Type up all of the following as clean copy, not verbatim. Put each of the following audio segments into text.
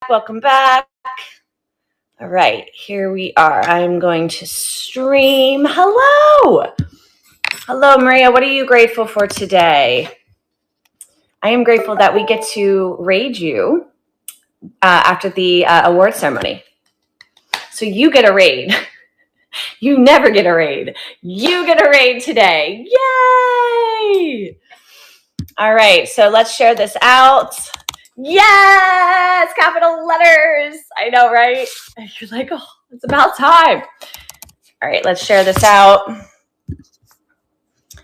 Welcome back. All right, here we are. I'm going to stream. Hello. Hello, Maria. What are you grateful for today? I am grateful that we get to raid you after the award ceremony. So you get a raid. You never get a raid. You get a raid today. Yay! All right, so let's share this out. Yes, capital letters. I know, right? You're like, oh, it's about time. All right, let's share this out.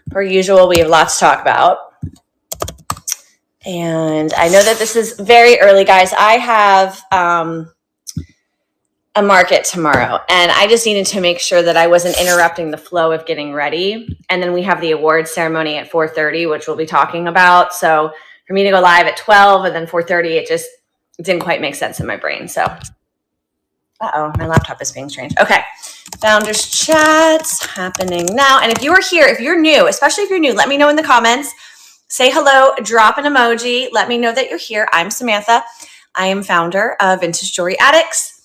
Per usual, we have lots to talk about. And I know that this is very early, guys. I have a market tomorrow, and I just needed to make sure that I wasn't interrupting the flow of getting ready. And then we have the award ceremony at 4:30, which we'll be talking about. So for me to go live at 12 and then 4:30, it didn't quite make sense in my brain. So, uh-oh, my laptop is being strange. Okay, Founders Chat's happening now. And if you are here, if you're new, especially if you're new, let me know in the comments. Say hello, drop an emoji. Let me know that you're here. I'm Samantha. I am founder of Vintage Jewelry Addicts.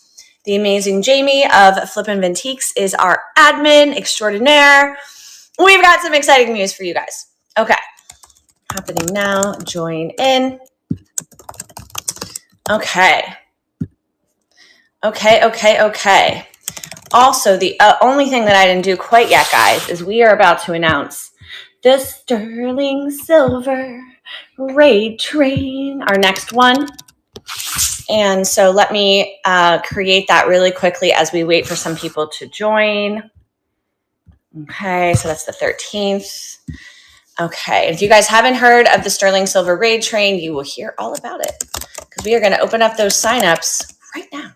The amazing Jamie of Flippin' Vintiques is our admin extraordinaire. We've got some exciting news for you guys. Okay, happening now. Join in. Okay. Also, the only thing that I didn't do quite yet, guys, is we are about to announce the Sterling Silver Raid Train, our next one. And so let me create that really quickly as we wait for some people to join. Okay, so that's the 13th. Okay, if you guys haven't heard of the Sterling Silver Raid Train, you will hear all about it because we are going to open up those signups right now.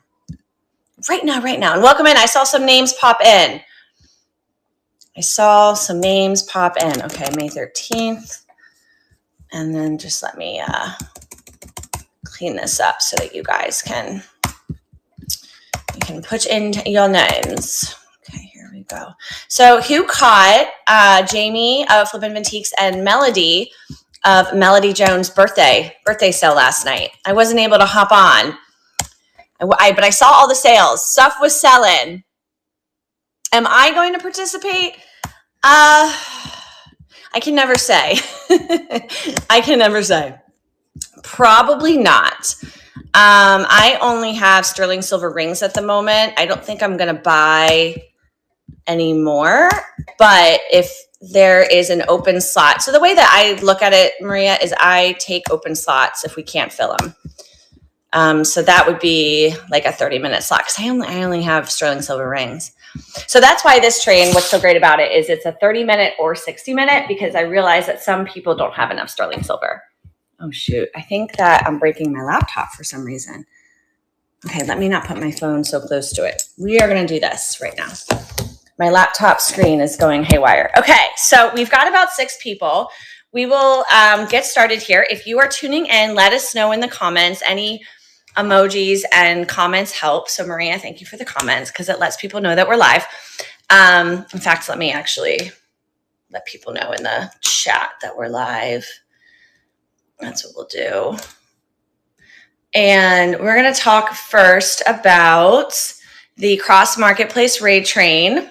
Right now. And welcome in. I saw some names pop in. Okay, May 13th. And then just let me clean this up so that you guys can put in your names. Okay, here we go. So who caught Jamie of Flippin' Vintiques and Melody of Melody Jones' birthday sale last night? I wasn't able to hop on. But I saw all the sales. Stuff was selling. Am I going to participate? I can never say. Probably not. I only have sterling silver rings at the moment. I don't think I'm going to buy any more. But if there is an open slot. So the way that I look at it, Maria, is I take open slots if we can't fill them. So that would be like a 30-minute slot because I only have sterling silver rings. So that's why this train, what's so great about it is it's a 30-minute or 60-minute because I realize that some people don't have enough sterling silver. Oh, shoot. I think that I'm breaking my laptop for some reason. Okay, let me not put my phone so close to it. We are going to do this right now. My laptop screen is going haywire. Okay, so we've got about 6 people. We will get started here. If you are tuning in, let us know in the comments. Any emojis and comments help. So Maria, thank you for the comments because it lets people know that we're live. In fact, let me actually let people know in the chat that we're live. That's what we'll do. And we're going to talk first about the Cross Marketplace Raid Train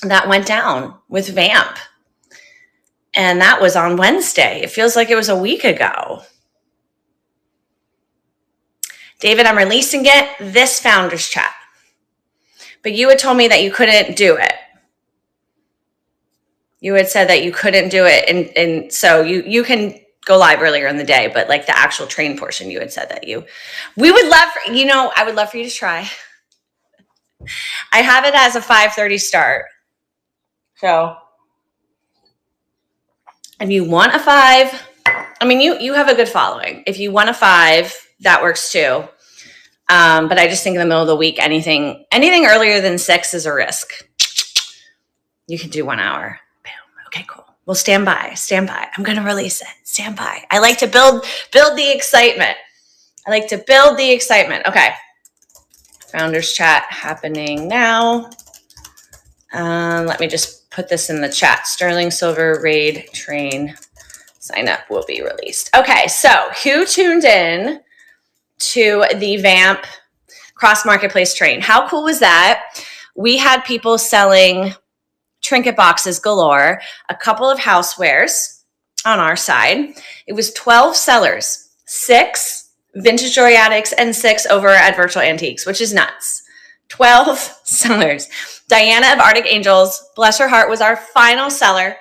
that went down with Vamp. And that was on Wednesday. It feels like it was a week ago. David, I'm releasing it this Founders Chat. But you had told me that you couldn't do it. You had said that you couldn't do it. And so you can go live earlier in the day, but like the actual train portion, you had said that we would love for, I would love for you to try. I have it as a 5:30 start. So if you want a 5, you have a good following. If you want a 5, that works too. But I just think in the middle of the week, anything earlier than 6 is a risk. You can do 1 hour. Boom. Okay, cool. We'll stand by. I'm going to release it. Stand by. I like to build the excitement. Okay. Founders Chat happening now. Let me just put this in the chat. Sterling Silver Raid Train sign up will be released. Okay, so who tuned in to the Vamp Cross Marketplace train. How cool was that? We had people selling trinket boxes galore, a couple of housewares on our side. It was 12 sellers, 6 Vintage Jewelry Addicts and 6 over at Virtual Antiques, which is nuts. 12 sellers. Diana of Arctic Angels, bless her heart, was our final seller.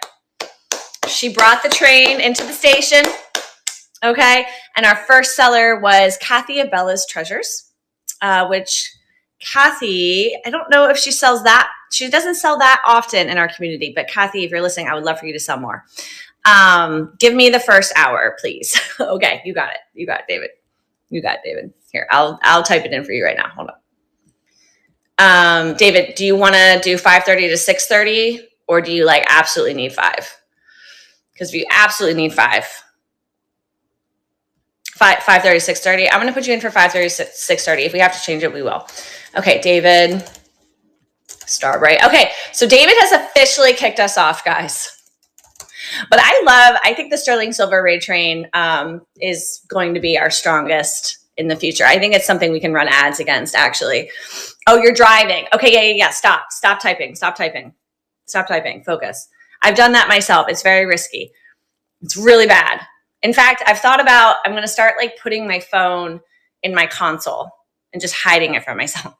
She brought the train into the station. Okay. And our first seller was Kathy of Bella's Treasures, which Kathy, I don't know if she sells that. She doesn't sell that often in our community, but Kathy, if you're listening, I would love for you to sell more. Give me the first hour, please. Okay. You got it. You got it, David. You got it, David. Here, I'll type it in for you right now. Hold on. David, do you want to do 5:30 to 6:30 or do you like absolutely need 5? Because if you absolutely need 5:30 to 6:30, I'm going to put you in for 5:30 to 6:30. If we have to change it, we will. Okay, David. Starbright. Okay, so David has officially kicked us off, guys. But I think the sterling silver raid train is going to be our strongest in the future. I think it's something we can run ads against, actually. Oh, you're driving. Okay, yeah. Stop typing. Focus. I've done that myself. It's very risky. It's really bad. In fact, I've thought about, I'm going to start like putting my phone in my console and just hiding it from myself.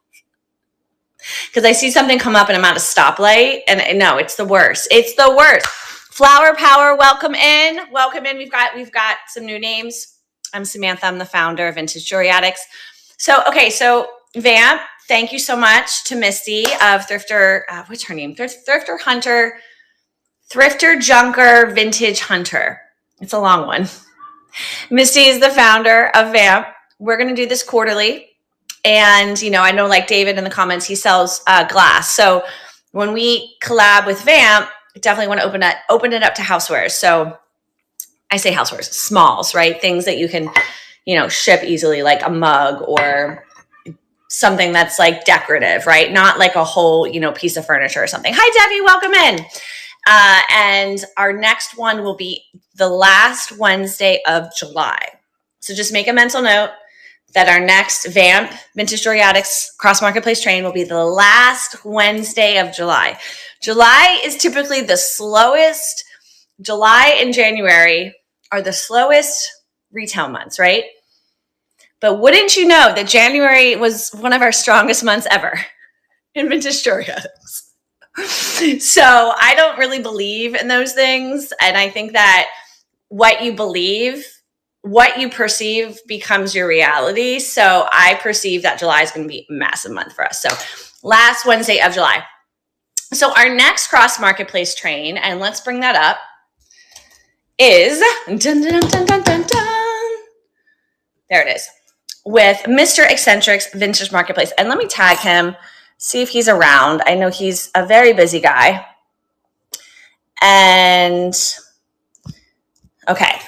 Because I see something come up and I'm at a stoplight and no, it's the worst. It's the worst. Flower Power, welcome in. Welcome in. We've got some new names. I'm Samantha. I'm the founder of Vintage Jewelry Addicts. So Vamp, thank you so much to Misty of Thrifter, what's her name? Thrifter Junker Vintage Hunter. It's a long one. Misty is the founder of Vamp. We're going to do this quarterly. And, I know like David in the comments, he sells glass. So when we collab with Vamp, definitely want to open it up to housewares. So I say housewares, smalls, right? Things that you can, ship easily, like a mug or something that's like decorative, right? Not like a whole, piece of furniture or something. Hi, Debbie, welcome in. And our next one will be the last Wednesday of July. So just make a mental note that our next Vamp Vintage Jewelry Addicts Cross Marketplace train will be the last Wednesday of July. July is typically the slowest. July and January are the slowest retail months, right? But wouldn't you know that January was one of our strongest months ever in Vintage Jewelry Addicts? So I don't really believe in those things. And I think that what you believe, what you perceive becomes your reality. So I perceive that July is going to be a massive month for us. So last Wednesday of July. So our next cross marketplace train, and let's bring that up, is dun, dun, dun, dun, dun, dun, dun. There it is, with Mr. Eccentric's Vintage Marketplace. And let me tag him, see if he's around. I know he's a very busy guy. And okay,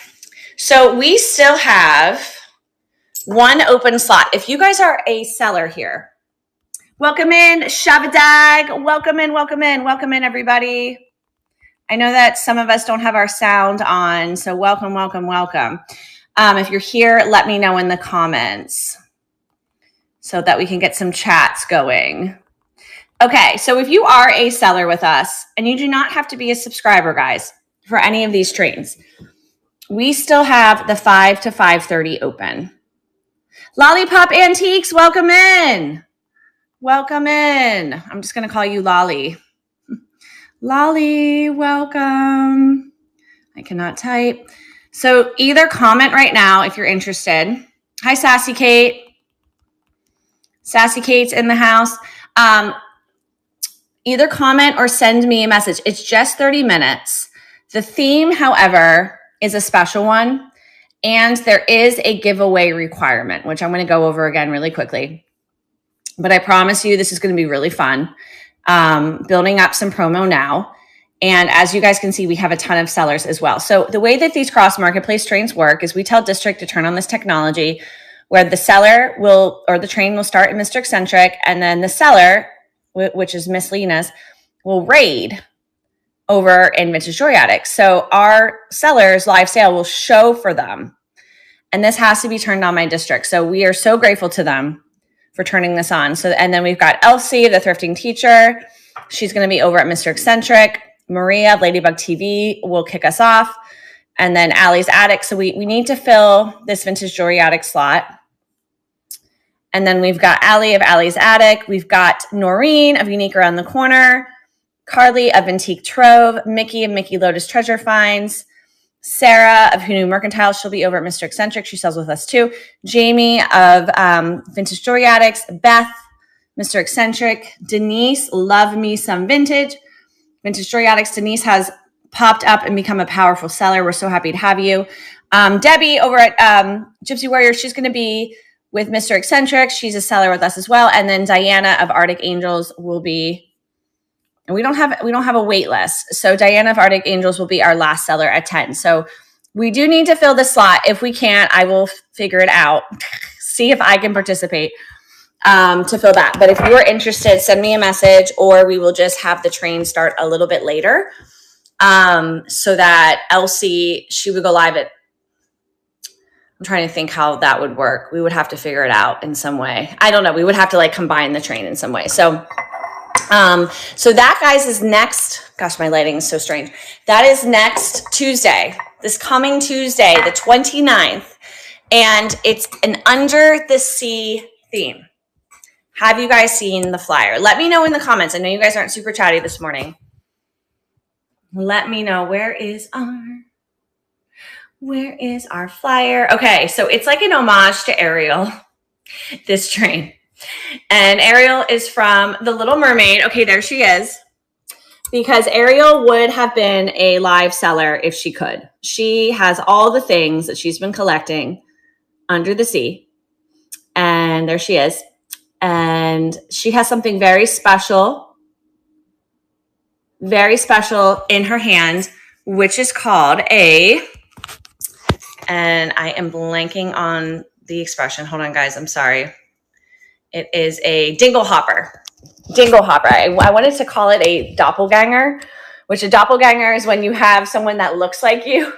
so we still have one open slot. If you guys are a seller here, welcome in, Shavadag. Welcome in, everybody. I know that some of us don't have our sound on, so welcome. If you're here, let me know in the comments so that we can get some chats going. Okay, so if you are a seller with us, and you do not have to be a subscriber, guys, for any of these trains, we still have the 5 to 5:30 open. Lollipop Antiques, welcome in. I'm just going to call you Lolly. Lolly, welcome. I cannot type. So either comment right now if you're interested. Hi, Sassy Kate. Sassy Kate's in the house. Either comment or send me a message. It's just 30 minutes. The theme, however, is a special one. And there is a giveaway requirement, which I'm going to go over again really quickly. But I promise you this is going to be really fun. Building up some promo now. And as you guys can see, we have a ton of sellers as well. So the way that these cross marketplace trains work is we tell District to turn on this technology where the seller will, or the train will start in Mr. Eccentric, and then the seller, which is Miss Lena's, will raid over in Vintage Jewelry Addicts. So our sellers live sale will show for them. And this has to be turned on my district. So we are so grateful to them for turning this on. So, and then we've got Elsie, the thrifting teacher. She's going to be over at Mr. Eccentric. Maria, Ladybug TV, will kick us off. And then Allie's Attic. So we need to fill this vintage jewelry attic slot. And then we've got Allie of Allie's Attic. We've got Noreen of Unique Around the Corner. Carly of Antique Trove. Mickey of Mickey Lotus Treasure Finds. Sarah of Who Knew Mercantile. She'll be over at Mr. Eccentric. She sells with us too. Jamie of Vintage Jewelry Addicts. Beth, Mr. Eccentric. Denise, Love Me Some Vintage. Vintage Jewelry Addicts. Denise has popped up and become a powerful seller. We're so happy to have you. Debbie over at Gypsy Warrior. She's going to be with Mr. Eccentric. She's a seller with us as well. And then Diana of Arctic Angels will be, and we don't have a wait list. So Diana of Arctic Angels will be our last seller at 10. So we do need to fill the slot. If we can't, I will figure it out. See if I can participate to fill that. But if you are interested, send me a message, or we will just have the train start a little bit later. So that Elsie, she would go live at, I'm trying to think how that would work. We would have to figure it out in some way. I don't know. We would have to like combine the train in some way. So, so that, guys, is next. Gosh, my lighting is so strange. That is next Tuesday, this coming Tuesday, the 29th. And it's an Under the Sea theme. Have you guys seen the flyer? Let me know in the comments. I know you guys aren't super chatty this morning. Let me know. Where is our flyer? Okay, so it's like an homage to Ariel, this train. And Ariel is from The Little Mermaid. Okay, there she is. Because Ariel would have been a live seller if she could. She has all the things that she's been collecting under the sea. And there she is. And she has something very special in her hand, which is called and I am blanking on the expression. Hold on, guys. I'm sorry. It is a dingle hopper. Dingle hopper. I wanted to call it a doppelganger, which a doppelganger is when you have someone that looks like you.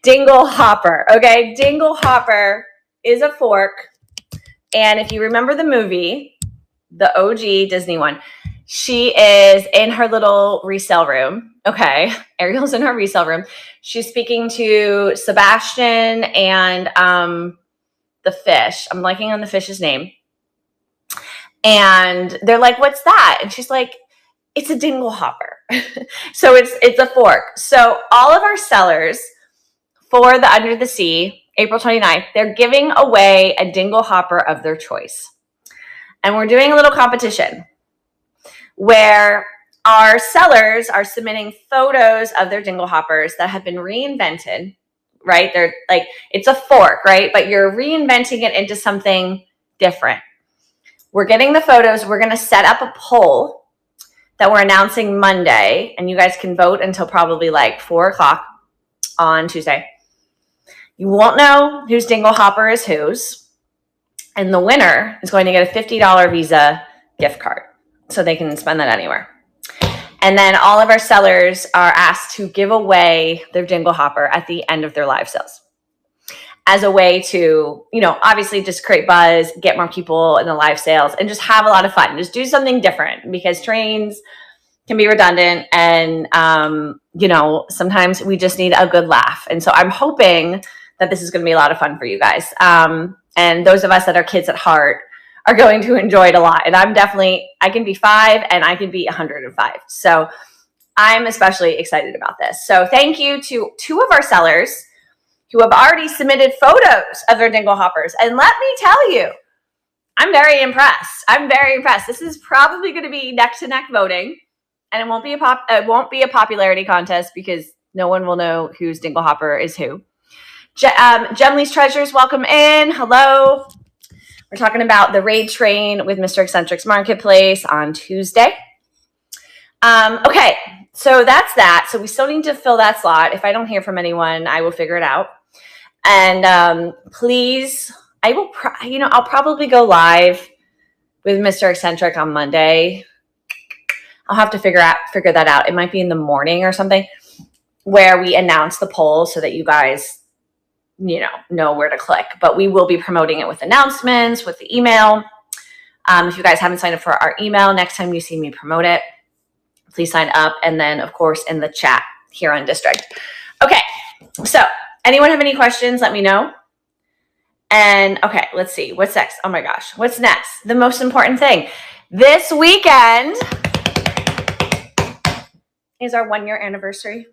Dingle hopper. Okay. Dingle hopper is a fork. And if you remember the movie, the OG Disney one, she is in her little resale room. Okay. Ariel's in her resale room. She's speaking to Sebastian and the fish. I'm blanking on the fish's name. And they're like, what's that? And she's like, it's a dingle hopper. So it's a fork. So all of our sellers for the Under the Sea, April 29th, they're giving away a dingle hopper of their choice. And we're doing a little competition where our sellers are submitting photos of their dingle hoppers that have been reinvented, right? They're like, it's a fork, right? But you're reinventing it into something different. We're getting the photos. We're going to set up a poll that we're announcing Monday, and you guys can vote until probably like 4 o'clock on Tuesday. You won't know whose dingle hopper is whose, and the winner is going to get a $50 Visa gift card, so they can spend that anywhere. And then all of our sellers are asked to give away their dingle hopper at the end of their live sales as a way to, obviously just create buzz, get more people in the live sales, and just have a lot of fun. Just do something different, because trains can be redundant, and, sometimes we just need a good laugh. And so I'm hoping that this is going to be a lot of fun for you guys. And those of us that are kids at heart are going to enjoy it a lot. And I can be 5 and I can be 105. So I'm especially excited about this. So thank you to 2 of our sellers who have already submitted photos of their dingle hoppers. And let me tell you, I'm very impressed. This is probably going to be neck to neck voting, and it won't be a popularity contest, because no one will know whose dingle hopper is who. Gemley's Treasures, welcome in. Hello. We're talking about the raid train with Mr. Eccentric's Marketplace on Tuesday. Okay, so that's that. So we still need to fill that slot. If I don't hear from anyone, I will figure it out. And please, I'll probably go live with Mr. Eccentric on Monday. I'll have to figure that out. It might be in the morning or something, where we announce the poll so that you guys know where to click. But we will be promoting it with announcements, with the email. If you guys haven't signed up for our email, next time you see me promote it, please sign up. And then, of course, in the chat here on District. Okay, so anyone have any questions? Let me know. And okay, let's see. What's next? Oh my gosh, what's next? The most important thing. This weekend is our 1-year anniversary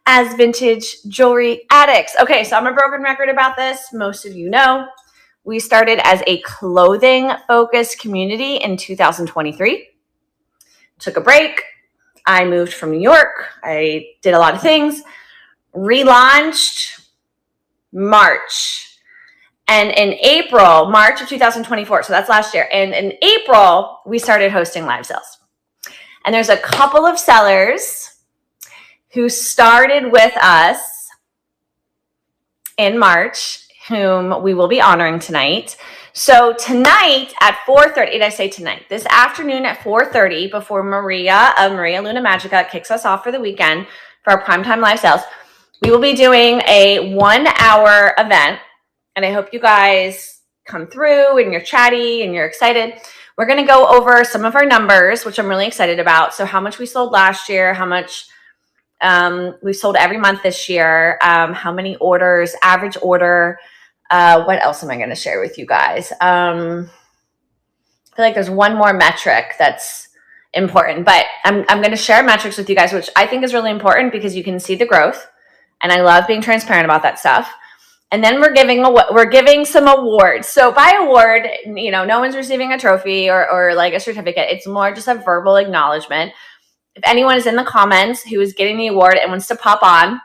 as Vintage Jewelry Addicts. Okay, so I'm a broken record about this. Most of you know. We started as a clothing-focused community in 2023. Took a break. I moved from New York. I did a lot of things. Relaunched March. And in March of 2024, so that's last year. And in April, we started hosting live sales. And there's a couple of sellers who started with us in March, whom we will be honoring tonight. So tonight at 4:30, and I say tonight, this afternoon at 4:30, before Maria of Maria Luna Magica kicks us off for the weekend for our primetime live sales, we will be doing a 1-hour event. And I hope you guys come through and you're chatty and you're excited. We're going to go over some of our numbers, which I'm really excited about. So how much we sold last year, how much we sold every month this year, how many orders, average order. What else am I going to share with you guys? I feel like there's one more metric that's important, but I'm going to share metrics with you guys, which I think is really important because you can see the growth. And I love being transparent about that stuff. And then we're giving some awards. So by award, no one's receiving a trophy or like a certificate. It's more just a verbal acknowledgement. If anyone is in the comments who is getting the award and wants to pop on,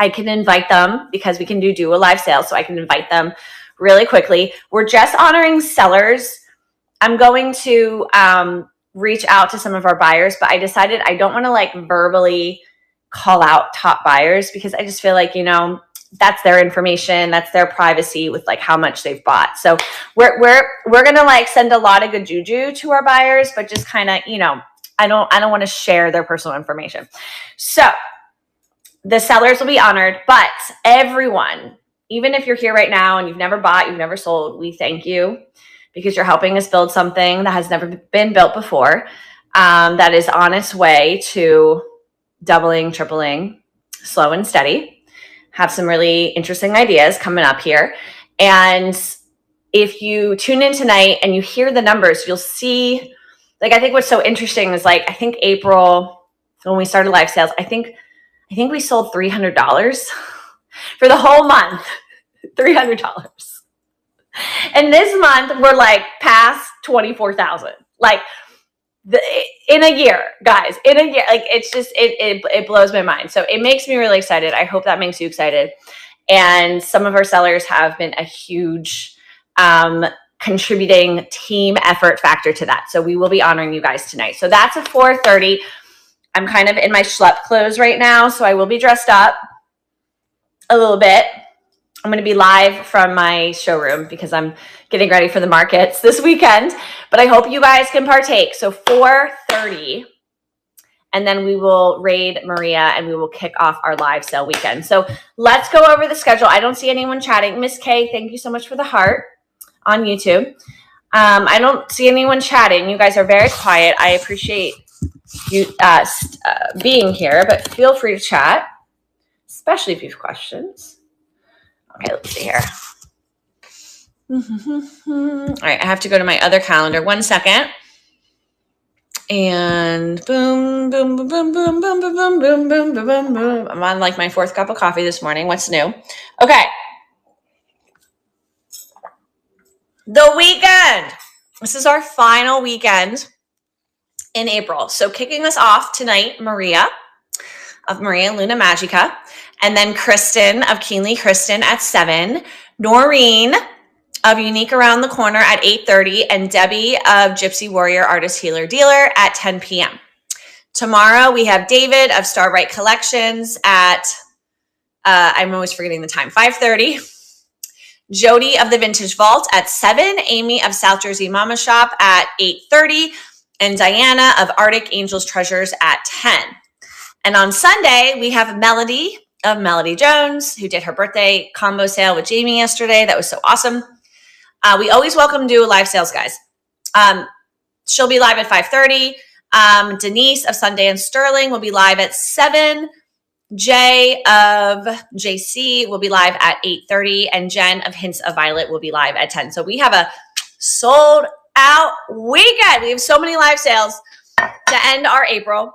I can invite them because we can do a live sale. So I can invite them really quickly. We're just honoring sellers. I'm going to reach out to some of our buyers, but I decided I don't want to like verbally call out top buyers because I just feel like, that's their information, that's their privacy with like how much they've bought. So we're gonna like send a lot of good juju to our buyers, but just kind of, I don't want to share their personal information. So the sellers will be honored, but everyone, even if you're here right now and you've never bought, you've never sold, we thank you because you're helping us build something that has never been built before. That is on its way to doubling, tripling, slow and steady. Have some really interesting ideas coming up here. And if you tune in tonight and you hear the numbers, you'll see, like, I think what's so interesting is like, I think April, when we started live sales, I think we sold $300 for the whole month, $300. And this month we're like past 24,000, like in a year, guys, in a year. Like it's just, it blows my mind. So it makes me really excited. I hope that makes you excited. And some of our sellers have been a huge contributing team effort factor to that. So we will be honoring you guys tonight. So that's at 4:30. I'm kind of in my schlep clothes right now, so I will be dressed up a little bit. I'm going to be live from my showroom because I'm getting ready for the markets this weekend, but I hope you guys can partake. So 4:30, and then we will raid Maria and we will kick off our live sale weekend. So let's go over the schedule. I don't see anyone chatting. Miss K, thank you so much for the heart on YouTube. I don't see anyone chatting. You guys are very quiet. I appreciate you being here, but feel free to chat, especially if you have questions. Okay, let's see here. All right, I have to go to my other calendar. 1 second. And boom, boom, boom, boom, boom, boom, boom, boom, boom, boom, boom, boom. I'm on like my 4th cup of coffee this morning. What's new? Okay. The weekend. This is our final weekend in April. So kicking us off tonight, Maria of Maria Luna Magica. And then Kristen of Keenly Kristen at 7. Noreen of Unique Around the Corner at 8:30. And Debbie of Gypsy Warrior Artist Healer Dealer at 10 p.m. Tomorrow we have David of Starbright Collections at, I'm always forgetting the time, 5:30. Jody of the Vintage Vault at 7. Amy of South Jersey Mama Shop at 8:30. And Diana of Arctic Angels Treasures at 10. And on Sunday, we have Melody of Melody Jones, who did her birthday combo sale with Jamie yesterday. That was so awesome. We always welcome to do live sales, guys. She'll be live at 5:30. Denise of Sunday and Sterling will be live at 7. Jay of JC will be live at 8:30, and Jen of Hints of Violet will be live at 10. So we have a sold out weekend. We have so many live sales to end our April.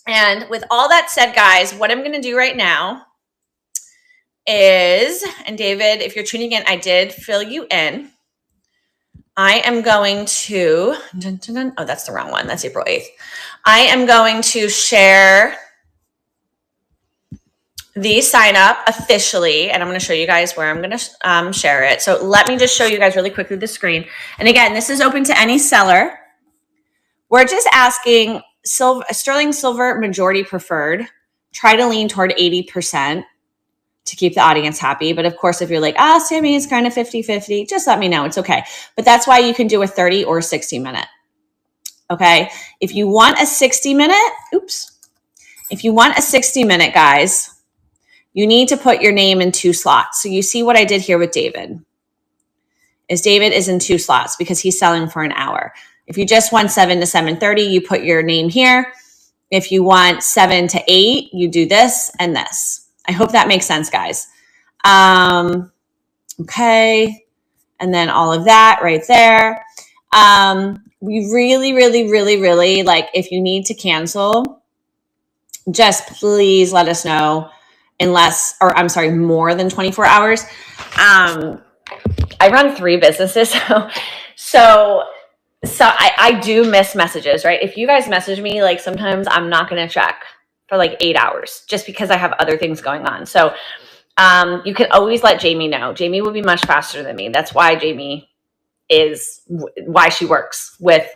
And with all that said, guys, what I'm going to do right now is, and David, if you're tuning in, I did fill you in. I am going to, oh, that's the wrong one. That's April 8th. I am going to share the sign up officially, and I'm going to show you guys where I'm going to share it. So let me just show you guys really quickly the screen. And again, this is open to any seller. We're just asking Sterling Silver majority preferred. Try to lean toward 80% to keep the audience happy. But of course, if you're like, Sammy, it's kind of 50-50, just let me know. It's okay. But that's why you can do a 30 or a 60 minute. Okay. If you want a 60 minute, if you want a 60 minute, guys, you need to put your name in 2 slots. So you see what I did here with David is in 2 slots because he's selling for an hour. If you just want 7 to 7:30, you put your name here. If you want 7 to 8, you do this and this. I hope that makes sense, guys. Okay. And then all of that right there. We really, really, really, really, like, if you need to cancel, just please let us know more than 24 hours. I run 3 businesses. So I do miss messages, right? If you guys message me, like, sometimes I'm not going to check for like 8 hours just because I have other things going on. So you can always let Jamie know. Jamie will be much faster than me. That's why Jamie is why she works with